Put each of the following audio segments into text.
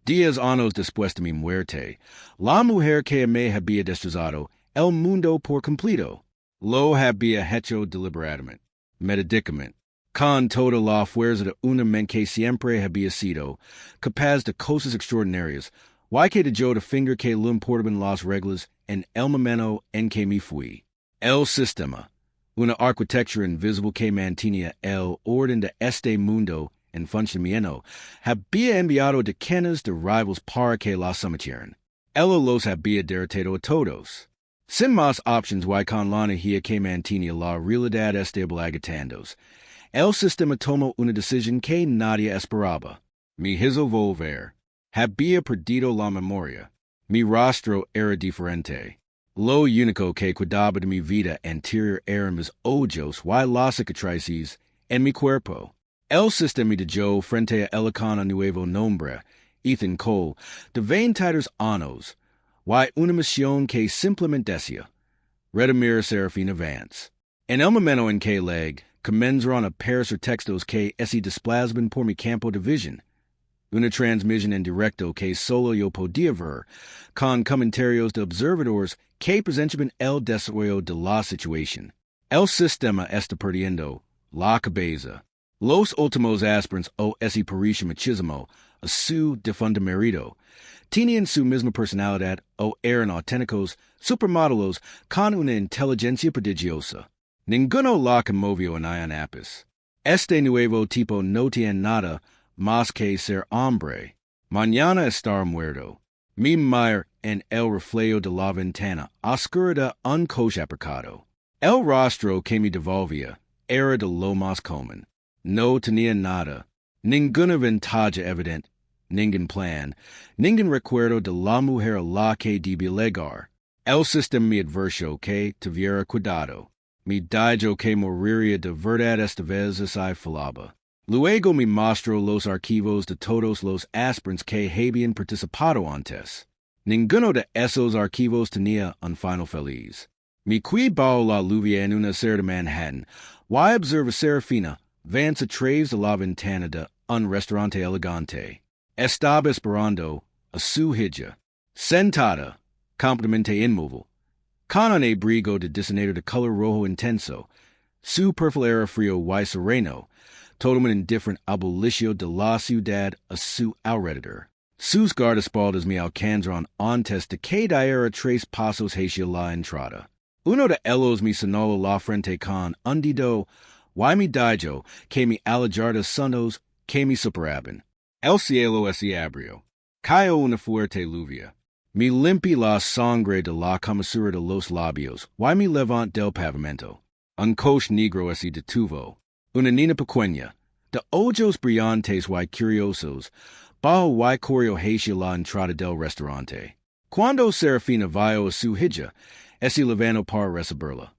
10 años después de mi muerte, la mujer que me había destrozado el mundo por completo, lo había hecho deliberadamente, medicament, con toda la fuerza de una mente que siempre había sido capaz de cosas extraordinarias, y que yo de finger que le importaban las reglas en el momento en que me fui. El sistema, una arquitectura invisible que mantenía el orden de este mundo en funcionamiento, había enviado decenas de rivals para que la sometieran. Ella los había derrotado a todos. Sin más options y con la energía que mantenía la realidad estable agitándose, el sistema tomó una decisión que nadie esperaba. Me hizo volver. Había perdido la memoria. Mi rostro era diferente. Lo único que quedaba de mi vida anterior eran mis ojos y las cicatrices en mi cuerpo. El sistema de yo frente a el con nuevo nombre, Ethan Cole, de 23 años, y una misión que simplemente decía, redimir Saraphina Vance. En el momento en que comenzaron a aparecer textos que se desplazaban por mi campo de visión, una transmisión en directo que solo yo podía ver, con comentarios de observadores que presentaban el desarrollo de la situación. El sistema está perdiendo la cabeza. Los últimos aspirantes o ese parecía machismo a su difunto marido tenían su misma personalidad o eran auténticos supermodelos con una inteligencia prodigiosa. Ninguno la conmovió en Ionapis. Este nuevo tipo no tiene nada más que ser hombre. Mañana estar muerto. Mi mir en el reflejo de la ventana oscura de un coche aparcado. El rostro que me devolvía era de lo más común. No tenía nada. Ninguna ventaja evidente. Ningún plan. Ningún recuerdo de la mujer a la que debía llegar. El sistema me advirtió que tuviera cuidado. Me dijo que moriría de verdad esta vez y falaba. Luego me mostró los archivos de todos los aspirantes que habían participado antes. Ninguno de esos archivos tenía un final feliz. Me fui bajo la lluvia en una acera de Manhattan, y observé a Saraphina Vance a través de la ventana de un restaurante elegante. Estaba esperando a su hija, sentada, completamente inmóvil, con un abrigo de diseñador de color rojo intenso. Su perfil era frío y sereno, totalmente indiferente al bullicio de la ciudad a su alrededor. Sus guardaespaldas me alcanzaron antes de que diera 3 pasos hacia la entrada. Uno de ellos me señaló la frente con un dedo, y me dijo que me alejar de sondos que me superaban. El cielo se abrió. Cayó una fuerte lluvia. Me limpié la sangre de la comisura de los labios, y me levanté del pavimento. Un coche negro se detuvo. Una niña pequeña, de ojos brillantes y curiosos, bajo y corrió hacia la entrada del restaurante. Cuando Saraphina vio a su hija, se levantó para recibirla.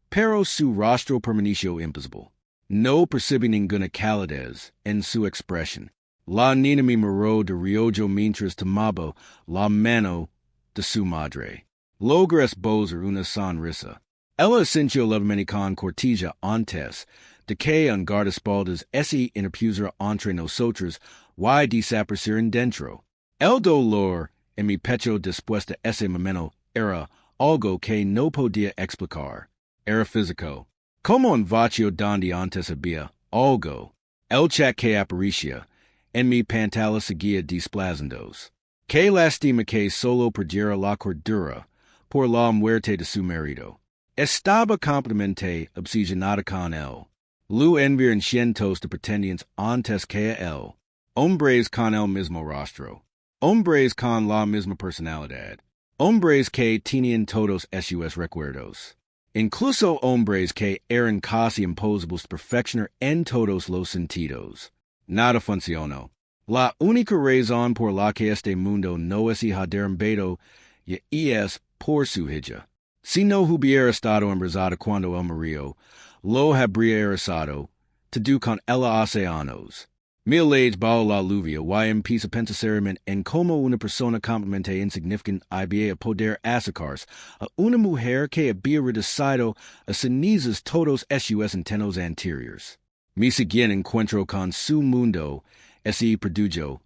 Pero su rostro permaneció impasible. No percibí ninguna calidez en su expresión. La niña me miró de reojo mientras tomaba la mano de su madre. Logró esbozar una sonrisa. Ella sintió levemente con cortesía antes de que un guardaespaldas se interpusiera entre nosotros y desapareciera dentro. El dolor en mi pecho después de ese momento era algo que no podía explicar. Era físico. Como un vacío donde antes había algo. El chat que aparecía en mi pantalla seguía desplazándose. Qué lástima que solo perdiera la cordura por la muerte de su marido. Estaba completamente obsesionada con él. Lu enviaron cientos de pretendientes antes que él. Hombres con el mismo rostro. Hombres con la misma personalidad. Hombres que tenían todos esos recuerdos. Incluso hombres que eran casi imposibles de perfeccionar en todos los sentidos. Nada funcionó. La única razón por la que este mundo no se ha derrumbado y es por su hija. Si no hubiera estado embarazada cuando él murió, lo habría erasado, todo con ella hace años. Mil años bajo la lluvia y empieza a pensar seriamente en cómo una persona completamente insignificante había poder acercarse a una mujer que había reducido a cenizas todos esos intentos anteriores. Mi siguiente encuentro con su mundo se produjo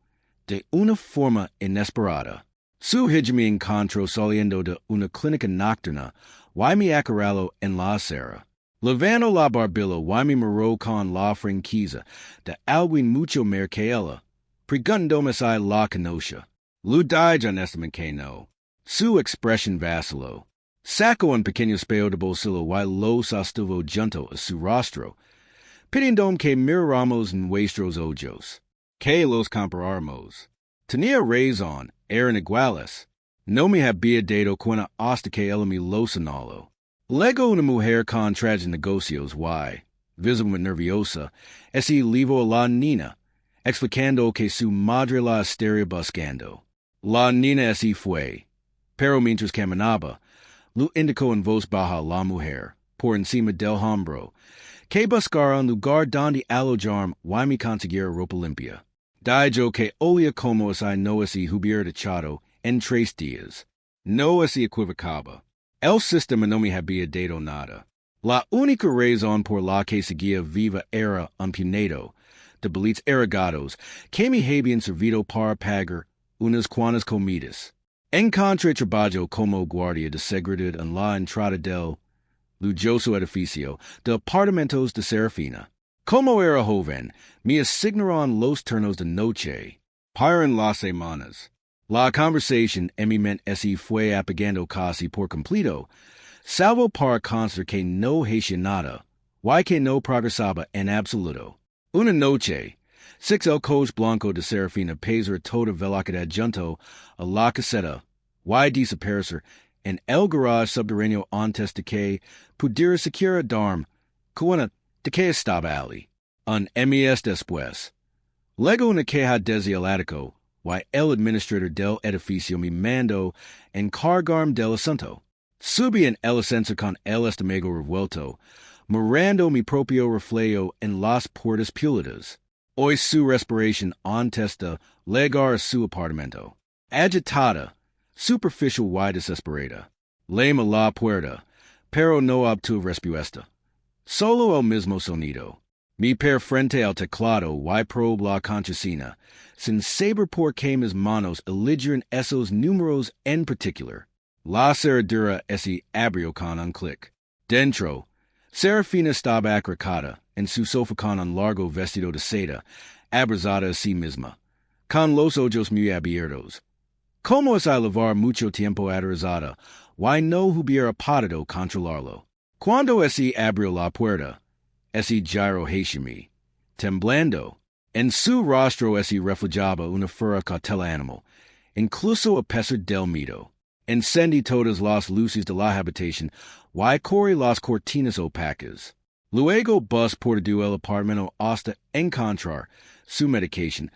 de una forma inesperada. Su hijami encontró saliendo de una clínica nocturna, y mi acorraló en la acera. Levando la barbilla, y mi murió con la franquiza de algo mucho mer que ella, preguntándome si la conocía. Ludai honestamente que no. Su expresión vaciló. Sacó un pequeño espejo de bolsillo y lo sostuvo junto a su rostro, pidiéndome que miráramos nuestros ojos, que los comparáramos. Tenía razón, eran iguales. No me había dado cuenta hasta que él me lo señaló. Luego una mujer con trajes negocios y, visiblemente nerviosa, así llevó a la niña, explicando que su madre la estaría buscando. La niña así fue, pero mientras caminaba, lo indicó en voz baja a la mujer, por encima del hombro, que buscara un lugar donde alojarme y me consiguiera ropa limpia. Dijo que olía como si no se hubiera echado en 3 días. No se equivocaba. El sistema no me había dado nada. La única razón por la que seguía viva era un puñado de billetes ergados que me habían servido para pagar unas cuantas comidas. Encontré trabajo como guardia de seguridad en la entrada del lujoso edificio de apartamentos de Saraphina. Como era joven, me asignaron los turnos de noche para en las semanas. La conversación en mi mente se fue apagando casi por completo, salvo para constar que no hacía nada, y que no progresaba en absoluto. Una noche, el coche blanco de Saraphina pasó toda velocidad junto a la caseta, y desaparecer en el garage subterráneo antes de que pudiera siquiera darme cuenta de que estaba allí. Un mes después. Luego una queja desde el ático, y el administrador del edificio me mandó encargarme del asunto. Subí en el ascensor con el estómago revuelto, mirando mi propio reflejo en las puertas pulidas. Oí su respiración antes de llegar a su apartamento. Agitada, superficial y desesperada. Llamé la puerta, pero no obtuve respuesta. Solo el mismo sonido. Mi per frente al teclado y probe la contraseña, sin saber por qué mis manos eligieron esos números en particular. La cerradura se abrió con un clic. Dentro, Saraphina estaba acurrucada en su sofá con un largo vestido de seda, abrazada a sí misma, con los ojos muy abiertos. Como es a llevar mucho tiempo aterrizada, y no hubiera podido controlarlo. Cuando se abrió la puerta, ese giró hacia mí, temblando. En su rostro se reflejaba una furia cautela animal, incluso a pesar del miedo. Encendí todas las luces de la habitación y corrí las cortinas opacas. Luego bus por todo el apartamento hasta encontrar su medicación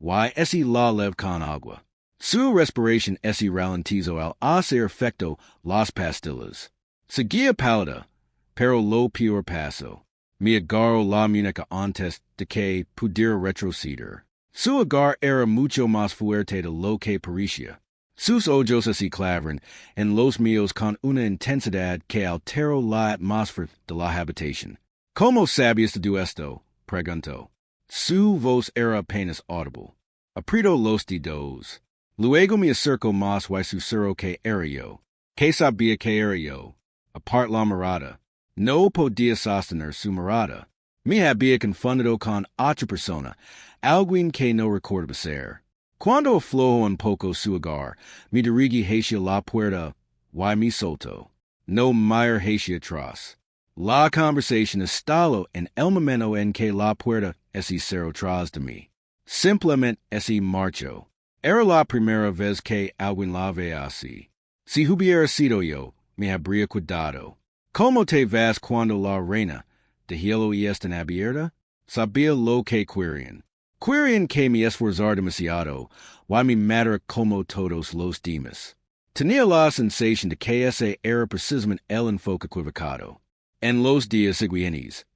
y se la levé con agua. Su respiración se ralentizó al hacer efecto las pastillas. Seguía pálida, pero lo peor pasó. Me agarró la muñeca antes de que pudiera retroceder. Su agarre era mucho más fuerte de lo que parecía. Sus ojos se clavaron en los míos con una intensidad que alteró la atmósfera de la habitación. ¿Cómo sabías todo esto?, preguntó. Su voz era apenas audible. Apretó los dedos. Luego me acercó más y susurró que era yo. Que sabía que era yo. Apart la mirada. No podía sostener su mirada. Me había confundido con otra persona, alguien que no recordaba ser. Cuando aflojó un poco su agarre, me dirigí hacia la puerta y me soltó. No miré hacia atrás. La conversación estalló en el momento en que la puerta se cerró tras de mí. Simplemente se marchó. Era la primera vez que alguien la veía así. Si hubiera sido yo, me habría cuidado. ¿Cómo te vas cuando la reina de hielo está abierta? Sabía lo que querían. Querían que me esforzara demasiado, y me matara como todos los demás. Tenía la sensación de que ese era precisamente el enfoque equivocado. En los días siguientes,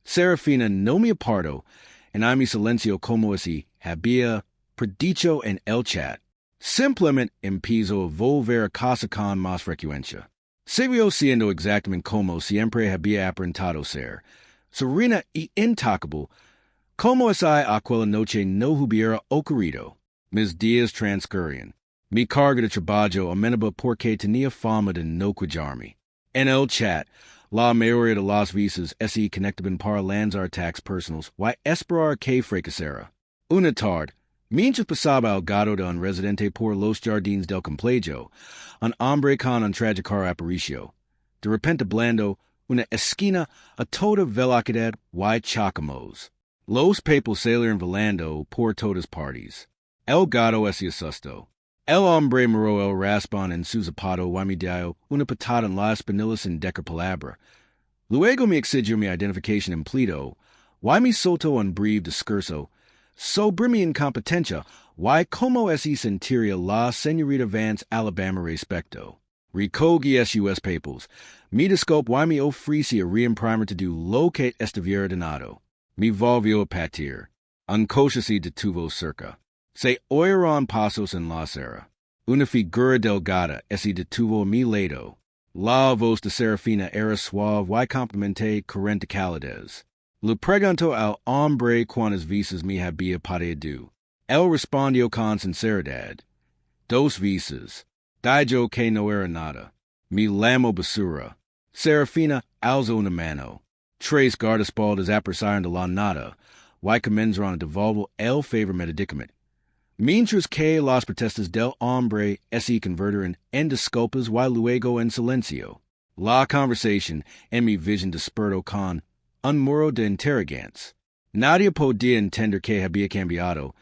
Saraphina no me apartó en mi silencio como si había predicho en el chat. Simplemente empezó a volver a casa con más frecuencia. Siguió siendo exactamente como siempre había aparentado ser, serena y intocable, como si aquella noche no hubiera ocurrido. mis dias transcurrian. Mi carga de trabajo amenaba porque tenía fama de no cuidarme. En el chat, la mayoría de las visas se conectaban para lanzar tax personals y esperar que fracasara. Una tarde, mientras pasaba al gato de un residente por los jardines del complejo, un hombre con un tragicar aparicio. De repente blando, una esquina a toda velocidad y chacamos. Los papos salieron volando por todas partes. El gato se asustó. El hombre miró el raspón en su zapato y me dio una patada en las espinillas sin decir palabra. Luego me exigió mi identificación empleado, y me soltó un breve discurso sobre mi incompetencia y cómo se sentiría la señorita Vance Alabama respecto. Recogí sus papers. Mi disculpe y me ofrecí a reimprimir todo lo que estuviera ordenado. Me volvió a partir. Un coche se detuvo cerca. Se oyeron pasos en la acera. Una figura delgada se detuvo a mi lado. La voz de Saraphina era suave y complemente corriente calidez. Le preguntó al hombre cuántas veces me había padecido. Él respondió con sinceridad. 2 veces. Dijo que no era nada. Mi lamo basura. Saraphina alzó una mano. 3 guardaespaldas aparecieron de la nada, y comenzaron a devolver el favor medicament. Mientras que las protestas del hombre se convirtieron en disculpas y luego en silencio. La conversación en mi visión despertó con un muro de interrogantes. Nadie podía entender que había cambiado,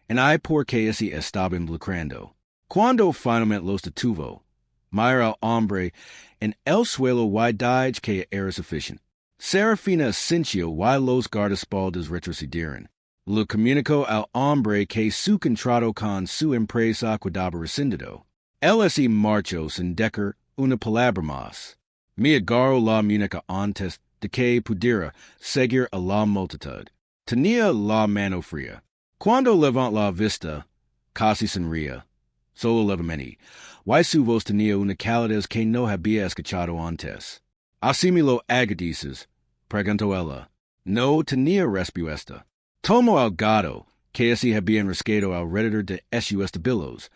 y por qué se estaba involucrando. Cuando finalmente los detuvo, miró al hombre en el suelo y dijo que era suficiente. Saraphina asintió y los guardaespaldas retrocedieron. Le comunicó al hombre que su contrato con su empresa quedaba rescindido. Él se marchó sin decir una palabra más. Me agarró la muñeca antes de que pudiera seguir a la multitud. Tenía la mano fría. Cuando levantó la vista, casi sonría. Solo levemente. Y su voz tenía una calidez que no había escuchado antes. Así me lo agradeces, preguntó ella. No tenía respuesta. Tomó al gato, que se había enroscado alrededor de sus estabillos,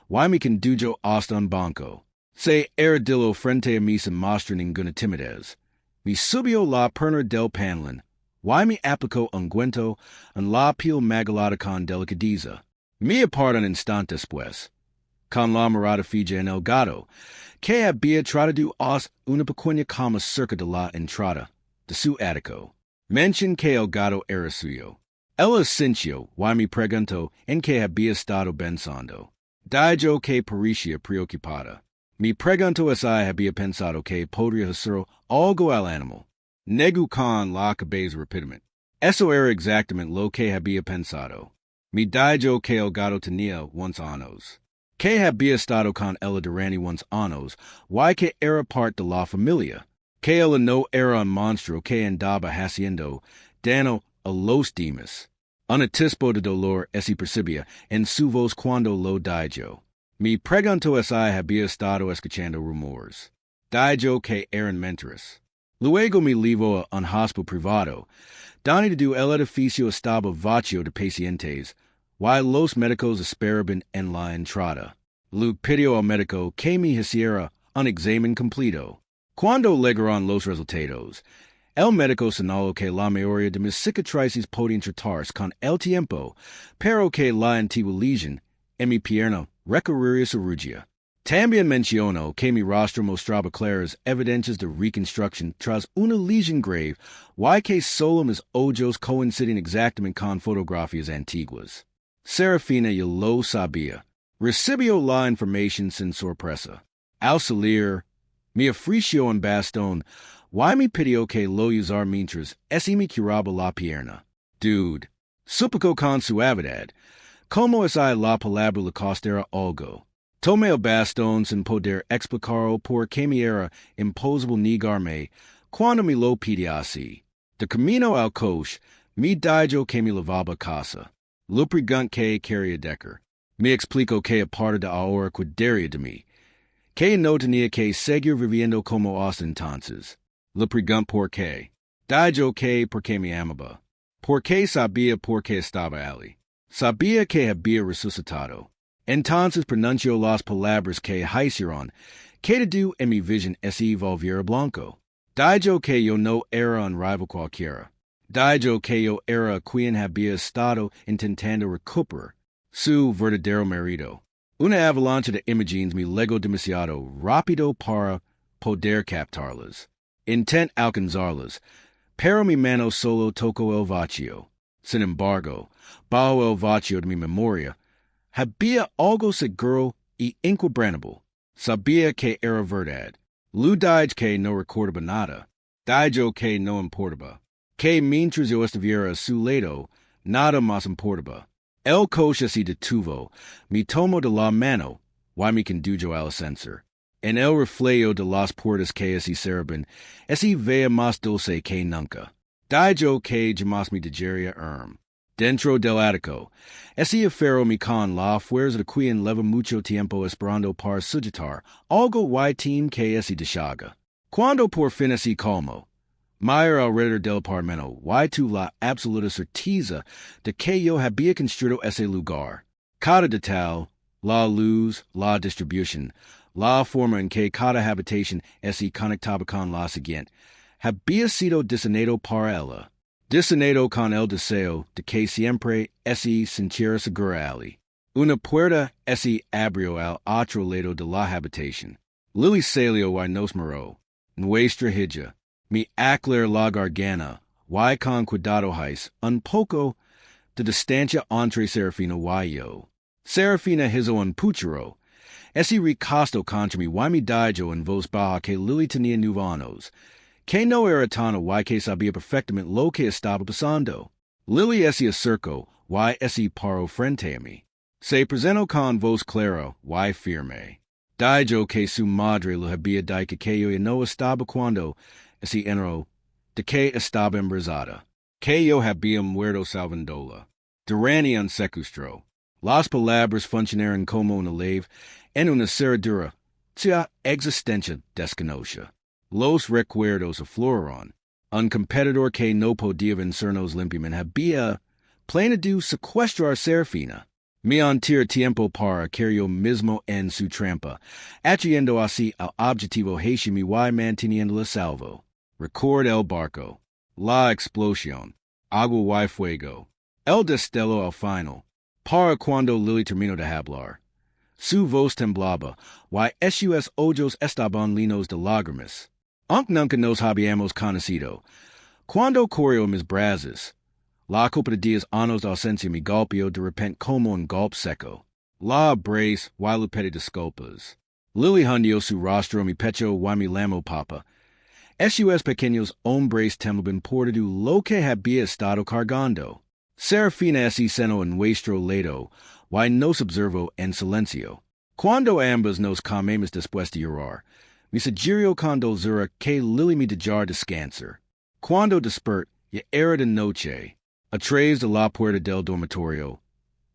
y me condujo hasta un banco. Se arrodilló frente a mí sin mostrar ninguna timidez. Me subió la perna del pantalón, y me aplicó ungüento en la piel maglada con delicadeza. Me apartó un instante después, con la mirada fija en el gato, que había tratado una pequeña cama cerca de la entrada de su ático. Mencioné que el gato era suyo. Él asintió y me preguntó en qué había estado pensando. Dijo que parecía preocupada. Me preguntó si había pensado que podría hacer algo al animal. Negó con la cabeza rápidamente. Eso era exactamente lo que había pensado. Me dijo que el gato tenía unos años. Que había estado con ella durante unos años, y que era parte de la familia. Que ella no era un monstruo que andaba haciendo daño a los demás. Un atisbo de dolor se percibía en su voz cuando lo dijo. Me preguntó si había estado escuchando rumores. Dijo que eran mentiras. Luego me llevó a un hospital privado, donde el edificio estaba vacío de pacientes, y los médicos esperaban en la entrada. Le pidió al médico que me hiciera un examen completo. Cuando llegaron los resultados, el médico señaló que la mayoría de mis cicatrices podían tratarse con el tiempo, pero que la antigua lesión en mi pierna requeriría cirugía. También mencionó que mi rostro mostraba claras evidencias de reconstrucción tras una lesión grave, y que solo mis ojos coinciden exactamente con fotografías antiguas. Saraphina ya lo sabía. Recibió la información sin sorpresa. Al salir, me ofreció un bastón, y me pidió que lo usara mientras me curaba la pierna. Dude, suplicó con suavidad, como si la palabra le costara algo. Tomé el bastón sin poder explicarlo porque me era imposible negarme cuando me lo pidió así. De camino al coche, me dijo que me lavaba casa. Le pregunté que quería decir. Me explicó que aparte de ahora cuidaría de mí, que no tenía que seguir viviendo como hasta entonces. Le pregunté por qué. Dijo que porque me amaba. Porque sabía por qué estaba allí. Sabía que había resucitado. Entonces pronunció las palabras que hicieron que de du en mi vision ese volviera blanco. Dijo que yo no era un rival cualquiera. Dijo que yo era quien había estado intentando recuperar su verdadero marido. Una avalancha de imágenes me legó demasiado rápido para poder captarlas. Intent alcanzarlas, pero mi mano solo tocó el vacío. Sin embargo, bajo el vacío de mi memoria, había algo seguro y inquebrantable. Sabía que era verdad. Lu dije que no recordaba nada. Dijo que no importaba. Que mientras yo estuviera a su lado, nada más importaba. El coche se detuvo. Me tomó de la mano, y me condujo al ascensor. En el reflejo de las puertas que se cerraban, ese veía más dulce que nunca. Dijo que jamás me dejaría dentro del ático, ese afero me con la fuerza de quien lleva mucho tiempo esperando para sujetar algo y team que ese deshaga. Cuando por fin ese calmo, Mayer alrededor del apartamento, y tu la absoluta certeza de que yo había construido ese lugar. Cada detalle, la luz, la distribución, la forma en que cada habitación ese conectaba con la siguiente, había sido diseñado para ella. Diseñado con el deseo de que siempre ese sintiera segura allí. Una puerta ese abrió al otro lado de la habitación. Lily salió y nos miró. Nuestra hija. Mi aclarar la garganta, y con cuidado hice un poco de distancia entre Saraphina y yo. Saraphina hizo un puchero. Ese recostó contra mí y me dijo en voz baja que Lily tenía 9 años, que no era tan y que sabía perfectamente lo que estaba pasando. Lily ese acercó y ese paró frente a mí. Se presentó con voz clara y firme. Dijo que su madre le había dicho que yo no estaba cuando ese entró, de que estaba embarazada, que yo había muerto salvándola. Durante un secuestro, las palabras funcionaron como una leve en una cerradura, tia existencia desconocida. Los recuerdos afloraron. Un competidor que no podía vencernos limpiamente había planeado secuestrar a Saraphina. Mi antir tiempo para que yo mismo en su trampa, haciendo así al objetivo hacia mi y manteniéndola salvo. Record el barco, la explosión, agua y fuego, el destello al final, para cuando Lily terminó de hablar. Su voz temblaba, y esos ojos estaban llenos de lágrimas. Aunque nunca nos habíamos conocido, cuando corrió mis brazos, la copa de 10 años de ausencia me golpeó de repente como un golpe seco. La abracé y le pedí disculpas. Lily hundió su rostro en mi pecho y me llamó papa. Esos pequeños hombres temblaban por lo que había estado cargando. Saraphina se sentó en nuestro lado y nos observó en silencio. Cuando ambos nos comimos después de llorar, me sugirió con dulzura que Lily me dejara descansar. Cuando desperté, ya era de noche. Atrás de la puerta del dormitorio,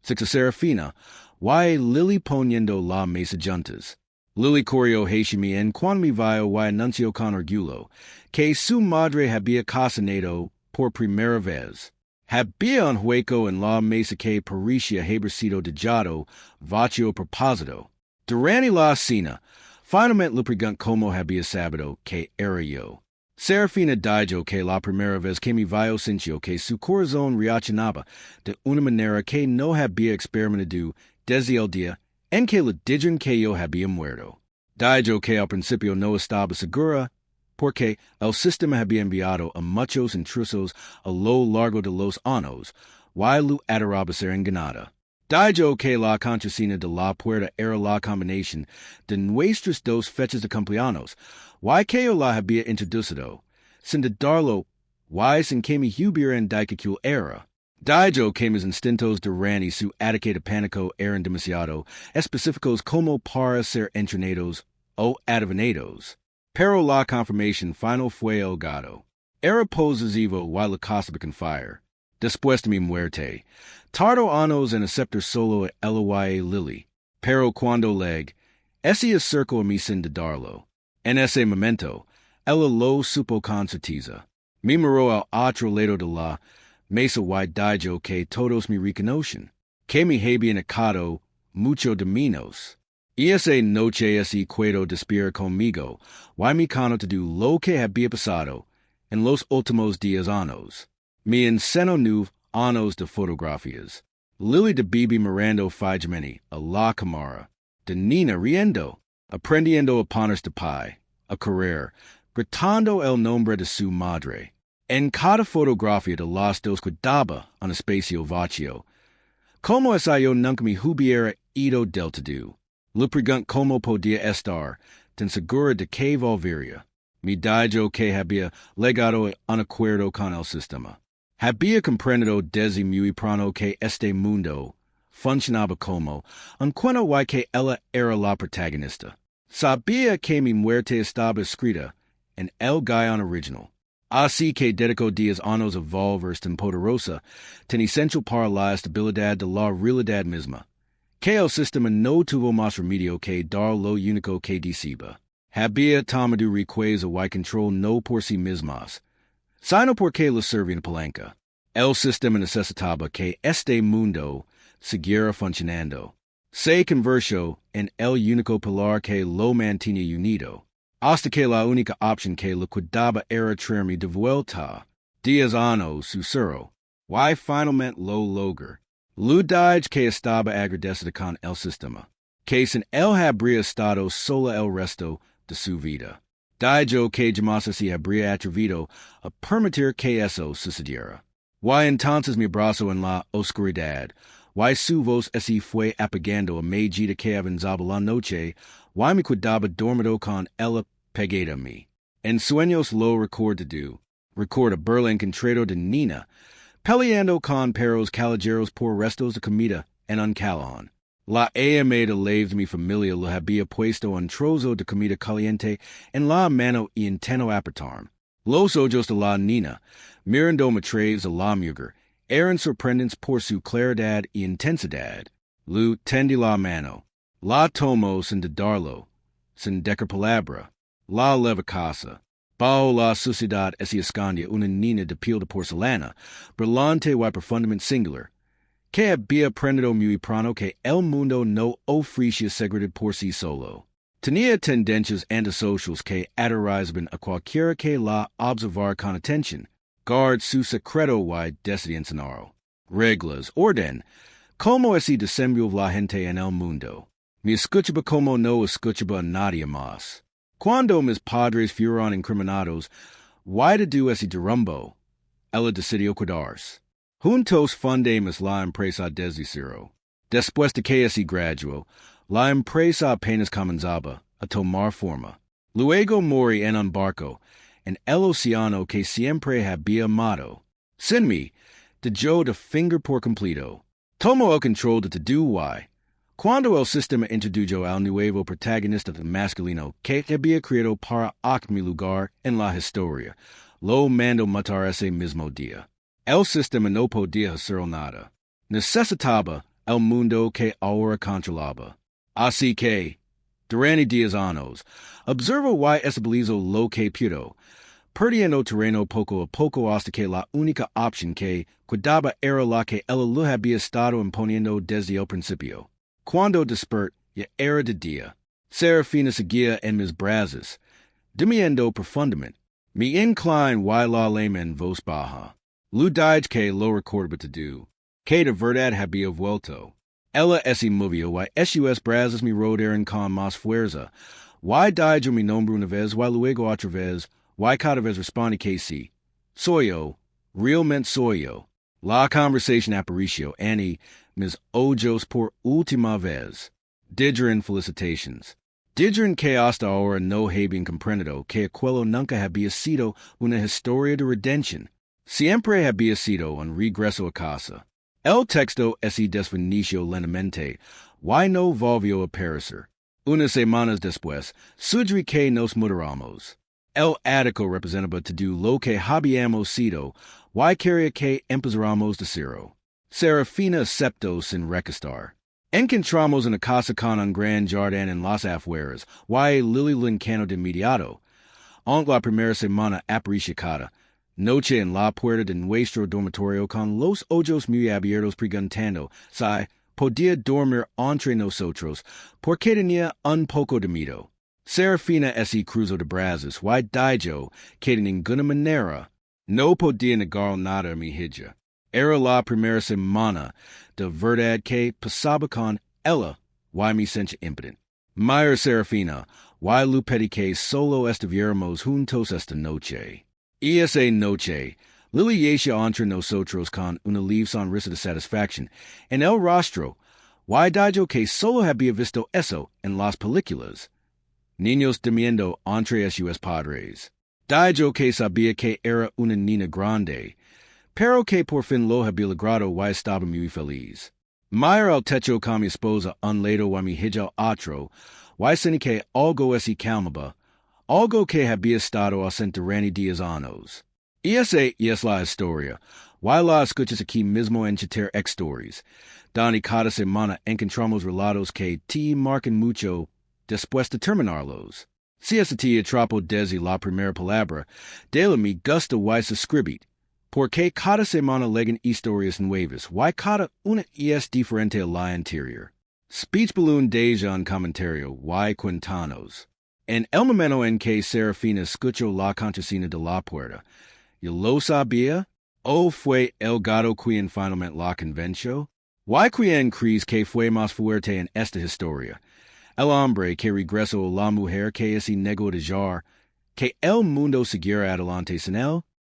se Saraphina, y Lily poniendo la mesa juntas. Lily corrió hacia mí en cuando me vio y anunció con orgullo que su madre había cocinado por primera vez. Había un hueco en la mesa que parecía haber sido dejado vacío a propósito. Durante la cena, finalmente le pregunté cómo había sabido que era yo. Saraphina dijo que la primera vez que me vio sintió que su corazón reaccionaba de una manera que no había experimentado desde el día en que le dijeron que yo había muerto. Dijo que al principio no estaba segura porque el sistema había enviado a muchos intrusos a lo largo de los años, y lo adoraba ser engañada. Dijo que la contraseña de la puerta era la combinación de nuestras 2 fechas de cumpleaños, y que yo la había introducido, sin darlo, y sin que me hubieran dicho que era. Dijo que mis instintos durante su ataque de pánico eran demasiado específicos como para ser entrenados o adivinados. Pero la confirmación final fue el gato. Era positivo y la cosa de confiar. Después de mi muerte, tardó años en aceptar solo el y Lily. Pero cuando ese acercó a mí sin dudarlo. En ese momento, ella lo supo con certeza. Me miró al otro lado de la mesa y dijo que todos me reconocen. que mi habían echado mucho de menos. Esa noche ese cuero despierta conmigo, why mi cano to do lo que había pasado en los últimos días años. Mi enceno nu años de fotografías. Lily de Bibi Mirando Fijmeni, a la Camara, de Nina riendo, aprendiendo a ponerse de pie, a correr, gritando el nombre de su madre. En cada fotografía de las dos quedaba un espacio vacío. Como esa yo nunca me hubiera ido del todo. Le pregunto como podía estar tan segura de que volvería. Mi dijo que había legado un acuerdo con el sistema. Había comprendido desde muy pronto que este mundo funcionaba como un cuento y que ella era la protagonista. Sabía que mi muerte estaba escrita en el guion original. Así que dedicó 10 años a volverse tan poderosa, tan essential para la estabilidad de la realidad misma, que el sistema no tuvo más remedio que dar lo único que decía. Había tomado requesa y control no por sí mismas, sino porque le servían palanca. El sistema necesitaba que este mundo siguiera funcionando. Se convirtió en el único pilar que lo mantenía unido, hasta que la única opción que le quedaba era traerme de vuelta. 10 años sucedió, y finalmente lo logró. Lo dije que estaba agradecida con el sistema, que sin él habría estado sola el resto de su vida. Dijo que jamás se habría atrevido a permitir que eso sucediera. Y entonces mi brazo en la oscuridad, y su voz así fue apagando a medida que avanzaba la noche, y me quedaba dormido con ella pegada a mí. En sueños lo recuerdo verla encontrado de Nina, peleando con perros callejeros por restos de comida en un callejón. La AMA de mi familia le había puesto un trozo de comida caliente en la mano y intentó apretarme. Los ojos de la Nina, mirando atrás de la mujer, eran sorprendentes por su claridad y intensidad. Lu tendí la mano. La tomó sin dudarlo, sin decir palabra. La leva casa. Bajo la suciedad se escondía una niña de piel de porcelana, brillante y profundamente singular, que había aprendido muy pronto que el mundo no ofrecía seguridad por sí solo. Tenía tendencias antisociales que aterrorizaban a cualquiera que la observara con atención. Guard su secreto y decidió enseñarlo. Reglas, orden, como así desempeñó la gente en el mundo. Me escuchaba como no escuchaba a nadie más. Cuando mis padres fueron incriminados, y de do ese derrumbo, ella decidió quedarse. Juntos fundamos la empresa desde cero. Después de que se graduó, la empresa apenas comenzaba a tomar forma. Luego morí en un barco, en el océano que siempre había amado. Sin mí, dejó de finger por completo. Tomó el control de todo y, cuando el sistema introdujo al nuevo protagonista masculino que había creado para mi lugar en la historia, lo mandó matar ese mismo día. El sistema no podía hacer nada. Necesitaba el mundo que ahora controlaba. Así que, durante 10 años, observo y estabilizo lo que pudo, perdiendo terreno poco a poco hasta que la única opción que quedaba era la que él le había estado imponiendo desde el principio. Cuando desperté, ya era de día. Saraphina seguía en mis brazos, durmiendo profundamente. Me incline y la lema en voz baja. Lo dije que lo recordaba todo, que de verdad había vuelto. Ella se movió y esos brazos me rodearon con más fuerza. Y dije mi nombre una vez y luego otra vez, y cada vez respondí que sí. Soy yo, realmente soy yo. La conversación apareció y mis ojos por última vez. Dijeron felicitations. Dijeron que hasta ahora no habían comprendido que aquello nunca había sido una historia de redención. Siempre había sido un regreso a casa. El texto se desvaneció lentamente y no volvió a aparecer. Unas semanas después, sugerí que nos mudáramos. El ático representaba todo lo que habíamos sido y quería que empezáramos de cero. Saraphina aceptó sin recostar. Encontramos una casa con un gran jardín en las afueras y Lily le encantó de inmediato. En la primera semana apareció cada noche en la puerta de nuestro dormitorio con los ojos muy abiertos preguntando si podía dormir entre nosotros, porque tenía un poco de miedo. Saraphina ese cruzo de brazos, y dijo que de ninguna manera no podía negar nada a mi hija. Era la primera semana de verdad que pasaba con ella, y mi sencha impotent. Mayor Saraphina, y lupedi que solo estuviéramos juntos esta noche. Y esa noche, Lily yesha entre nosotros con una leve sonrisa de satisfacción en el rostro, y dijo que solo había visto eso en las películas. Niños temiendo entre sus padres. Dijo que sabía que era una niña grande, pero que por fin lo había logrado y estaba muy feliz. Mayor al techo con mi esposa un lado y mi hija otro, y sentí que algo así calmaba, algo que había estado ausente durante 10 años. Y esa es la historia, y la escuchas aquí mismo en Chater X Stories, donde cada semana encontramos relatos que te marcan mucho después de terminarlos. Si esa te atrapó desde la primera palabra, de mi gusta y suscribit, porque cada semana llegan historias nuevas, y cada una es diferente a la anterior. Speech balloon deja un comentario, y cuéntanos. En el momento en que Saraphina escuchó la contraseña de la puerta, ¿yo lo sabía? ¿O fue el gato quien finalmente la convenció? ¿Y quien crees que fue más fuerte en esta historia? ¿El hombre que regresó o la mujer que se negó a dejar que el mundo siguiera adelante sin él?